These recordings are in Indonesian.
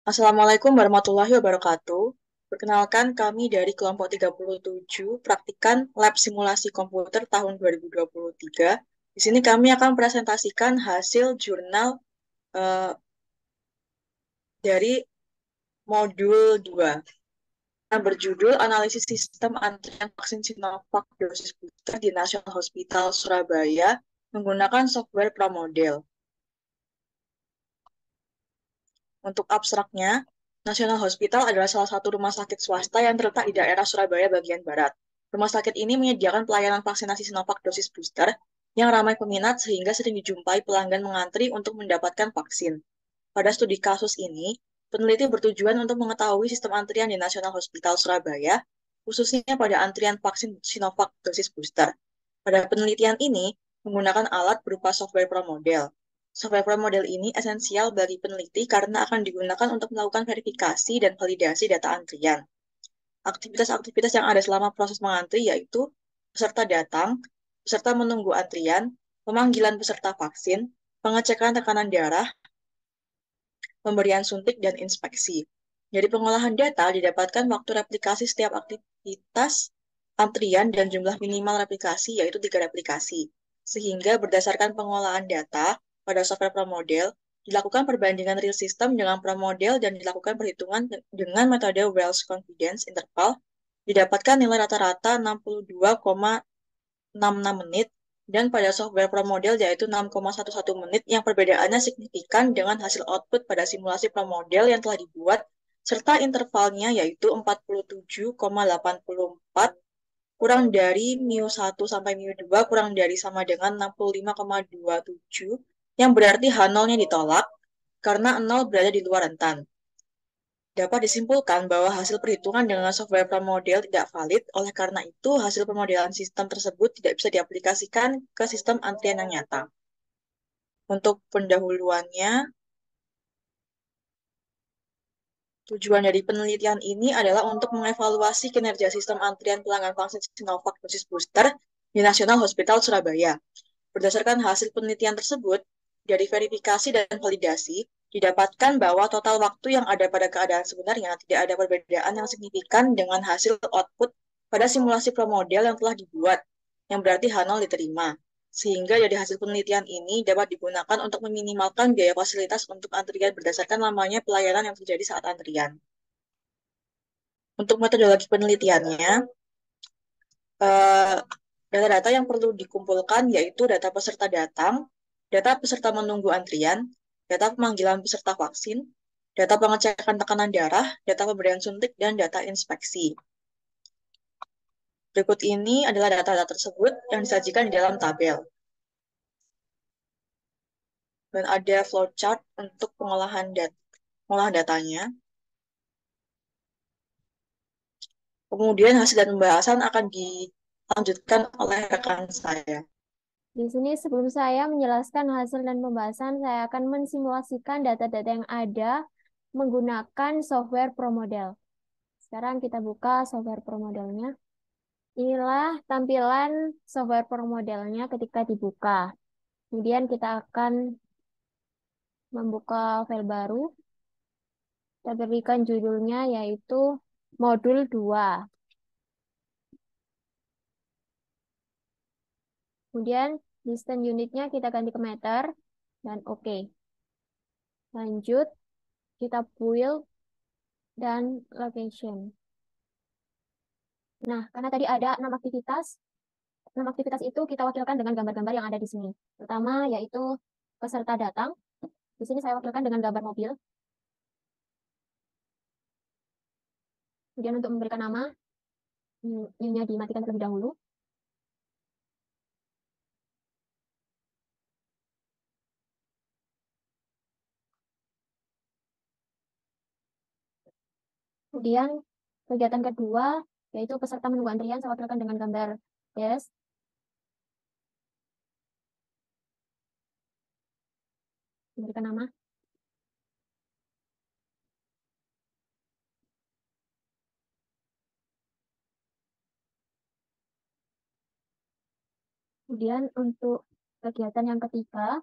Assalamualaikum warahmatullahi wabarakatuh. Perkenalkan kami dari kelompok 37 praktikan lab simulasi komputer tahun 2023. Di sini kami akan presentasikan hasil jurnal eh, dari modul 2 yang berjudul Analisis Sistem Antrian Vaksin Sinovac Dosis Booster di National Hospital Surabaya menggunakan software pramodel. Untuk abstraknya, National Hospital adalah salah satu rumah sakit swasta yang terletak di daerah Surabaya bagian barat. Rumah sakit ini menyediakan pelayanan vaksinasi Sinovac dosis booster yang ramai peminat sehingga sering dijumpai pelanggan mengantri untuk mendapatkan vaksin. Pada studi kasus ini, peneliti bertujuan untuk mengetahui sistem antrian di National Hospital Surabaya, khususnya pada antrian vaksin Sinovac dosis booster. Pada penelitian ini, menggunakan alat berupa software pramodel. Software pramodel ini esensial bagi peneliti karena akan digunakan untuk melakukan verifikasi dan validasi data antrian. Aktivitas-aktivitas yang ada selama proses mengantri yaitu peserta datang, peserta menunggu antrian, pemanggilan peserta vaksin, pengecekan tekanan darah, pemberian suntik, dan inspeksi. Dari pengolahan data didapatkan waktu replikasi setiap aktivitas antrian dan jumlah minimal replikasi yaitu 3 replikasi. Sehingga berdasarkan pengolahan data pada software pramodel, dilakukan perbandingan real system dengan pramodel dan dilakukan perhitungan dengan metode Wells Confidence Interval, didapatkan nilai rata-rata 62,66 menit dan pada software pramodel yaitu 6,11 menit yang perbedaannya signifikan dengan hasil output pada simulasi pramodel yang telah dibuat serta intervalnya yaitu 47,84 kurang dari mu 1 sampai mu 2 kurang dari sama dengan 65,27 yang berarti H0-nya ditolak karena 0 berada di luar rentan. Dapat disimpulkan bahwa hasil perhitungan dengan software pramodel tidak valid, oleh karena itu hasil pemodelan sistem tersebut tidak bisa diaplikasikan ke sistem antrian yang nyata. Untuk pendahuluannya, tujuan dari penelitian ini adalah untuk mengevaluasi kinerja sistem antrian pelanggan vaksin Sinovac dosis booster di National Hospital Surabaya. Berdasarkan hasil penelitian tersebut, dari verifikasi dan validasi, didapatkan bahwa total waktu yang ada pada keadaan sebenarnya tidak ada perbedaan yang signifikan dengan hasil output pada simulasi promodel yang telah dibuat, yang berarti H0 diterima. Sehingga dari hasil penelitian ini dapat digunakan untuk meminimalkan biaya fasilitas untuk antrian berdasarkan lamanya pelayanan yang terjadi saat antrian. Untuk metodologi penelitiannya, eh, data-data yang perlu dikumpulkan yaitu data peserta datang, data peserta menunggu antrian, data pemanggilan peserta vaksin, data pengecekan tekanan darah, data pemberian suntik, dan data inspeksi. Berikut ini adalah data-data tersebut yang disajikan di dalam tabel. Dan ada flowchart untuk pengolahan datanya. Kemudian hasil dan pembahasan akan dilanjutkan oleh rekan saya. Di sini sebelum saya menjelaskan hasil dan pembahasan, saya akan mensimulasikan data-data yang ada menggunakan software ProModel. Sekarang kita buka software ProModelnya. Inilah tampilan software ProModelnya ketika dibuka. Kemudian kita akan membuka file baru. Kita berikan judulnya yaitu modul 2. Kemudian distance unitnya kita ganti ke meter dan oke. Lanjut, kita build dan location. Nah, karena tadi ada 6 aktivitas itu kita wakilkan dengan gambar-gambar yang ada di sini. Pertama yaitu peserta datang. Di sini saya wakilkan dengan gambar mobil. Kemudian untuk memberikan nama, new-nya dimatikan terlebih dahulu. Kemudian kegiatan kedua yaitu peserta menunggu antrian, saya wakilkan dengan gambar dash. Memberikan nama. Kemudian untuk kegiatan yang ketiga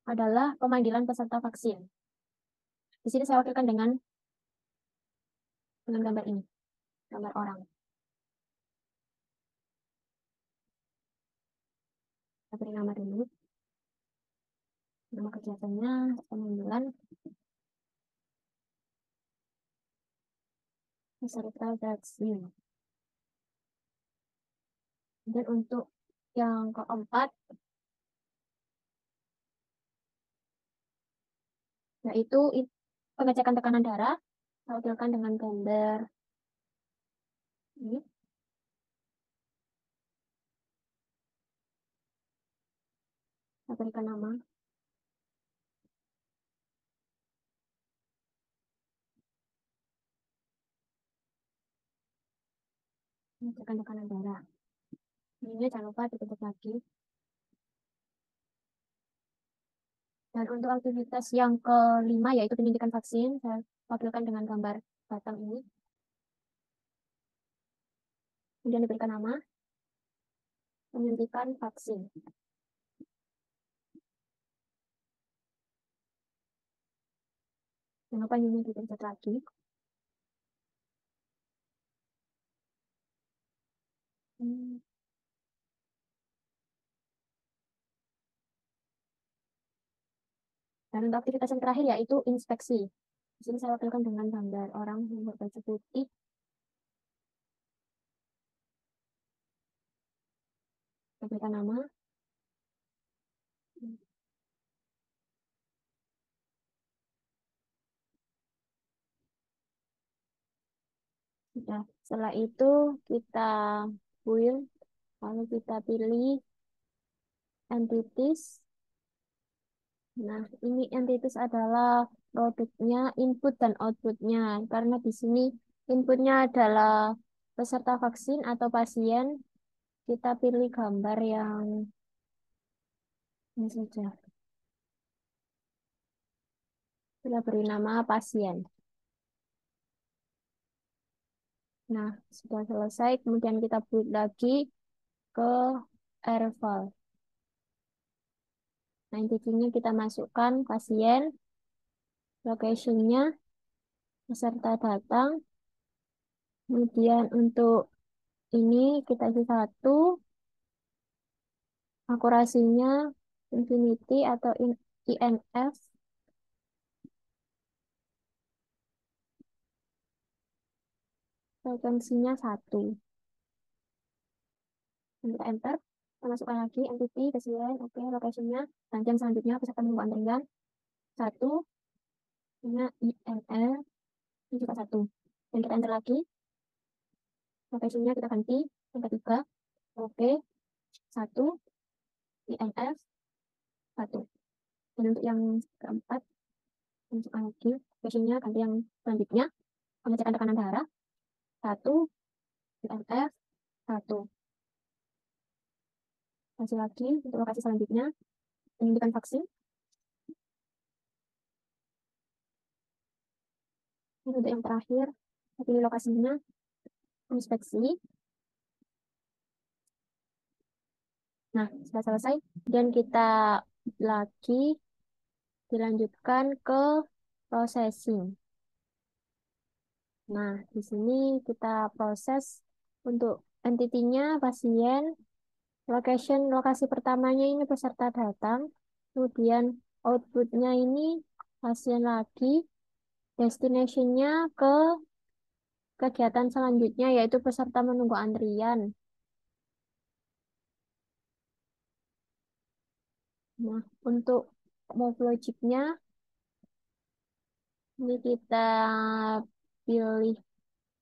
adalah pemanggilan peserta vaksin. Di sini saya wakilkan dengan gambar ini, gambar orang. Kita beri nama dulu. Nama kegiatannya pengambilan peserta vaksin. Dan untuk yang keempat, yaitu pengecekan tekanan darah. Saya wakilkan dengan gambar ini. Saya berikan nama. Pengecekan tekanan darah. Ini jangan lupa ditutup lagi. Dan untuk aktivitas yang kelima, yaitu penyuntikan vaksin, saya wakilkan dengan gambar batang ini. Kemudian diberikan nama, penyuntikan vaksin. Jangan lupa ini dipencet lagi. Dan untuk aktivitas yang terakhir yaitu inspeksi. Di sini saya wakilkan dengan gambar orang yang berbaju putih. Saya berikan nama. Sudah. Setelah itu kita build, lalu kita pilih entities. Nah, ini entities adalah produknya, input dan outputnya. Karena di sini inputnya adalah peserta vaksin atau pasien, kita pilih gambar yang ini saja. Kita beri nama pasien. Nah, sudah selesai. Kemudian kita build lagi ke Airfall. Nah, intinya kita masukkan pasien, location-nya, peserta datang. Kemudian untuk ini kita isi satu, akurasinya infinity atau INF, frekuensinya 1. Kita enter, kita masukkan lagi entity, pasien, oke, location-nya, dan jam selanjutnya peserta menunggu antrian, 1, ini INF, ini juga 1. Dan kita enter lagi, location-nya kita ganti, yang ketiga, oke, 1, INF, 1. Dan untuk yang keempat, masukkan lagi, location-nya ganti yang selanjutnya, pengecekan tekanan darah, 1, INF, 1. Kasih lagi untuk lokasi selanjutnya, penyuntikan vaksin. Ini untuk yang terakhir, pilih lokasinya, inspeksi. Nah, sudah selesai. Dan kita lagi dilanjutkan ke processing. Nah, di sini kita proses untuk entity-nya pasien, location, lokasi pertamanya ini peserta datang, kemudian output-nya ini pasien lagi, destination-nya ke kegiatan selanjutnya yaitu peserta menunggu antrian. Nah, untuk move logic-nya ini kita pilih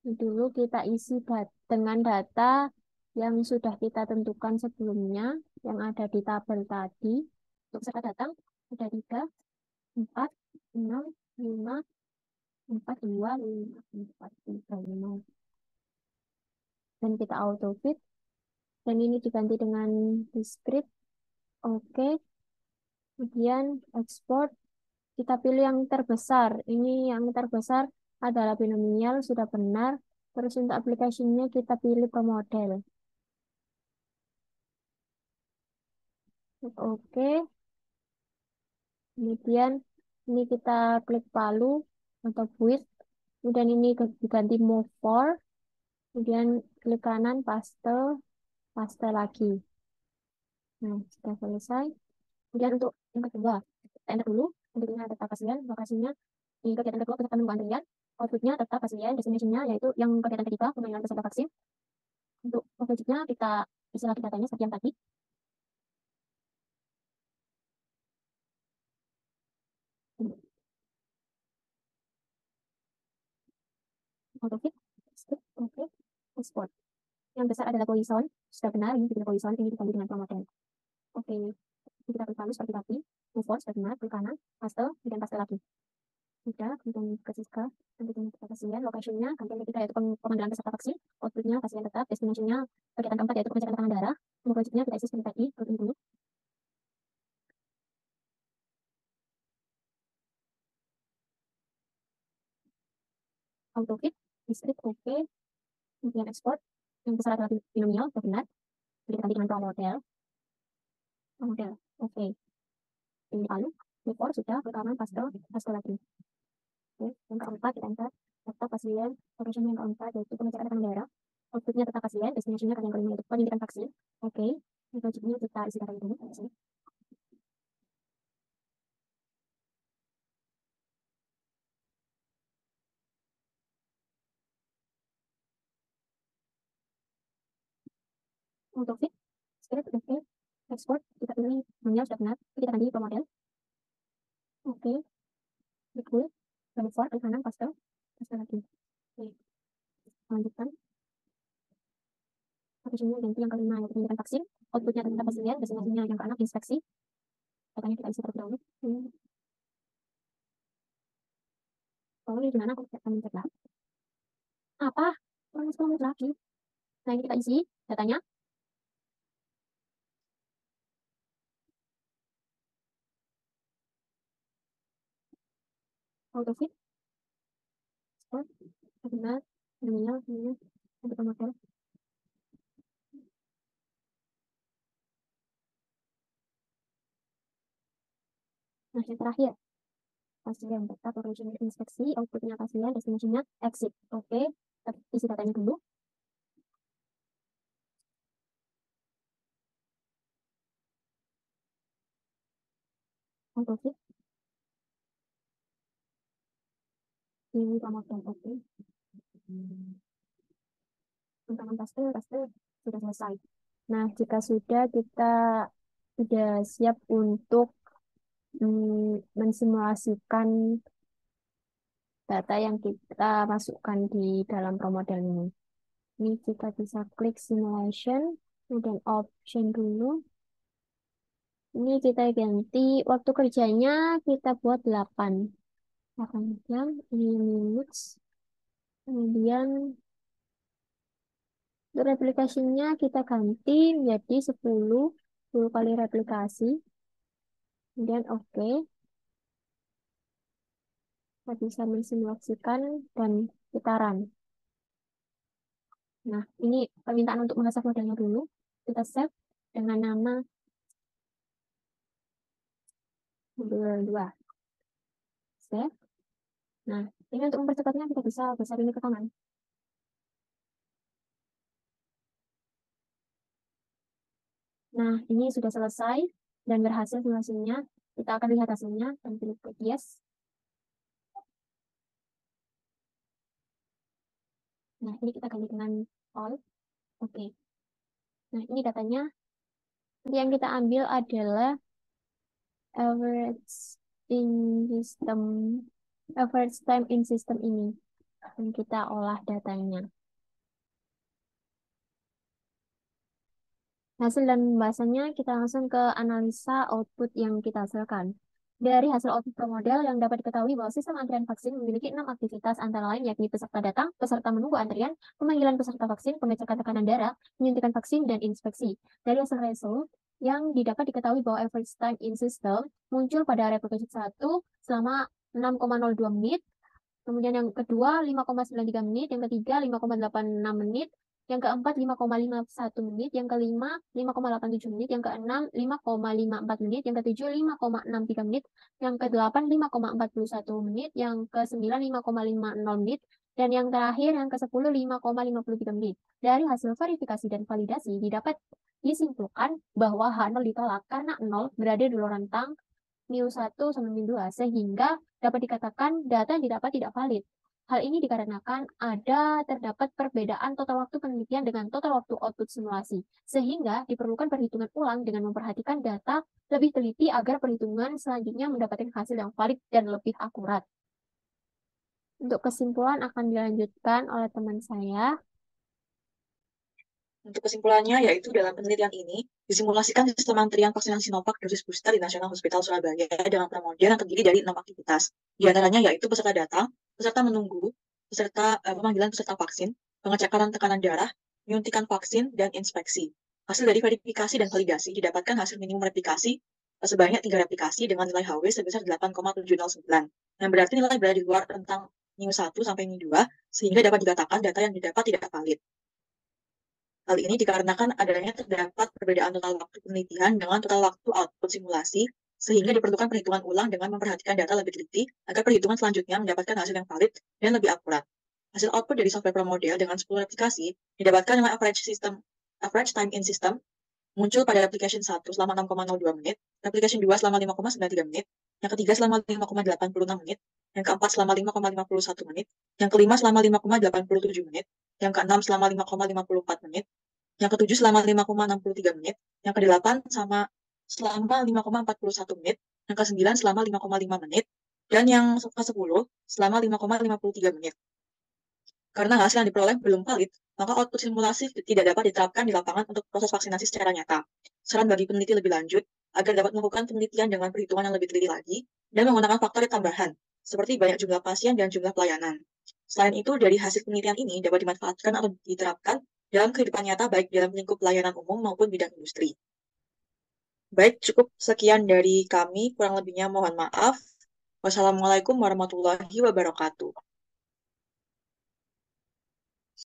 dulu, kita isi dengan data yang sudah kita tentukan sebelumnya yang ada di tabel tadi. Untuk peserta datang ada 3, 4, 6, 5, 4, 2, 5, 4, 3, 5. Dan kita auto fit. Dan ini diganti dengan discrete. Oke. Kemudian export. Kita pilih yang terbesar. Ini yang terbesar adalah binomial, sudah benar. Terus untuk aplikasinya kita pilih ke model. Oke. Kemudian ini kita klik palu. atau with. Kemudian ini diganti move for. Kemudian klik kanan, paste lagi. Nah, sudah selesai. Kemudian untuk yang kedua, kita enter dulu. Bentuknya tetap pasien, lokasinya di kegiatan kedua peserta menunggu antrian. Outputnya tetap pasien, destination-nya yaitu yang kegiatan ketiga, pemanggilan peserta vaksin. Untuk objeknya kita isi lagi datanya seperti yang tadi. Autofit, skip, oke, export. Yang besar adalah poison, sudah benar, ini tidak poison, ini diganti dengan promoten. Oke, kita klik kanan seperti tadi, move forward sudah benar, klik kanan, paste, dan paste lagi. Sudah, kemudian ke Siska, nanti kita pasien, location-nya, kemudian kita yaitu pemanggilan peserta vaksin, output-nya pasien tetap, destination-nya kegiatan keempat yaitu pengecekan tekanan darah, untuk project-nya kita isi seperti tadi, klik ini dulu. Autofit, distrip, oke, kemudian export, yang besar adalah binomial, sudah benar, jadi ganti dengan promodel, oke, ini lalu, before sudah, klik kanan, paste lagi. Oke, yang keempat kita enter tetap pasien, location yang keempat yaitu pengecekan tekanan darah, outputnya tetap pasien, destination-nya yang kelima yaitu penyuntikan vaksin. Oke, wajibnya kita isi data dulu. Untuk fit, script, oke, export, kita pilih namanya sudah benar, kita ganti ke model. Oke, klik double for, klik kanan, paste lagi. Oke, lanjutkan. Location-nya ganti yang kelima yaitu penyuntikan vaksin, outputnya tetap pasien, destination-nya yang keenam inspeksi. Datanya kita isi terlebih dahulu. Lalu ini gimana? Aku akan mencet lah. Apa? Kurang 10 menit lagi. Nah, ini kita isi datanya. Autofit, export, benar, namanya, untuk model. Nah, yang terakhir, pasien tetap location inspeksi, outputnya pasien, destination-nya exit. Oke, isi datanya dulu. Autofit, ini promotion, oke. Teman paste sudah selesai. Nah, jika sudah, kita sudah siap untuk mensimulasikan data yang kita masukkan di dalam promodel ini. Ini kita bisa klik simulation, kemudian option dulu. Ini kita ganti waktu kerjanya kita buat 8 jam, ini minutes. Kemudian untuk replikasinya kita ganti menjadi 10 kali replikasi. Kemudian oke. Kita bisa mensimulasikan dan kita run. Nah, ini permintaan untuk mengasah modelnya dulu. Kita save dengan nama modul 2. Save. Nah, ini untuk mempercepatnya kita bisa besar ini ke kanan. Nah, ini sudah selesai dan berhasil simulasinya. Kita akan lihat hasilnya dan klik yes. Nah, ini kita ganti dengan all. Oke. Nah, ini datanya. Yang kita ambil adalah average time in system ini. Dan kita olah datanya. Hasil dan pembahasannya kita langsung ke analisa output yang kita hasilkan. Dari hasil output promodel yang dapat diketahui bahwa sistem antrian vaksin memiliki 6 aktivitas antara lain yakni peserta datang, peserta menunggu antrian, pemanggilan peserta vaksin, pengecekan tekanan darah, penyuntikan vaksin, dan inspeksi. Dari hasil result yang didapat diketahui bahwa average time in system muncul pada replikasi 1 selama 6,02 menit, kemudian yang kedua 5,93 menit, yang ketiga 5,86 menit, yang keempat 5,51 menit, yang kelima 5,87 menit, yang keenam 5,54 menit, yang ketujuh 5,63 menit, yang kedelapan 5,41 menit, yang kesembilan 5,50 menit, dan yang terakhir yang ke-10 5,53 menit. Dari hasil verifikasi dan validasi didapat disimpulkan bahwa H0 ditolak karena 0 berada di luar rentang mu1 sama mu2 sehingga dapat dikatakan data yang didapat tidak valid. Hal ini dikarenakan terdapat perbedaan total waktu penelitian dengan total waktu output simulasi, sehingga diperlukan perhitungan ulang dengan memperhatikan data lebih teliti agar perhitungan selanjutnya mendapatkan hasil yang valid dan lebih akurat. Untuk kesimpulan akan dilanjutkan oleh teman saya. Untuk kesimpulannya, yaitu dalam penelitian ini, disimulasikan sistem antrian vaksinasi Sinovac dosis booster di National Hospital Surabaya dengan promodel yang terdiri dari 6 aktivitas. Di antaranya yaitu peserta data, peserta menunggu, pemanggilan peserta vaksin, pengecekan tekanan darah, penyuntikan vaksin, dan inspeksi. Hasil dari verifikasi dan validasi didapatkan hasil minimum replikasi sebanyak 3 replikasi dengan nilai HW sebesar 8,709, yang berarti nilai berada di luar rentang mu1 sampai mu2, sehingga dapat dikatakan data yang didapat tidak valid. Hal ini dikarenakan adanya terdapat perbedaan total waktu penelitian dengan total waktu output simulasi, sehingga diperlukan perhitungan ulang dengan memperhatikan data lebih teliti agar perhitungan selanjutnya mendapatkan hasil yang valid dan lebih akurat. Hasil output dari software ProModel dengan 10 replikasi didapatkan dengan average time in system muncul pada application 1 selama 6,02 menit, application 2 selama 5,93 menit, yang ketiga selama 5,86 menit, yang keempat selama 5,51 menit, yang kelima selama 5,87 menit, yang keenam selama 5,54 menit, yang ketujuh selama 5,63 menit, yang kedelapan selama 5,41 menit, yang kesembilan selama 5,5 menit, dan yang ke-10 selama 5,53 menit. Karena hasil yang diperoleh belum valid, maka output simulasi tidak dapat diterapkan di lapangan untuk proses vaksinasi secara nyata. Saran bagi peneliti lebih lanjut agar dapat melakukan penelitian dengan perhitungan yang lebih teliti lagi dan menggunakan faktor tambahan, seperti banyak jumlah pasien dan jumlah pelayanan. Selain itu, dari hasil penelitian ini dapat dimanfaatkan atau diterapkan dalam kehidupan nyata baik dalam lingkup pelayanan umum maupun bidang industri. Baik, cukup sekian dari kami. Kurang lebihnya mohon maaf. Wassalamualaikum warahmatullahi wabarakatuh.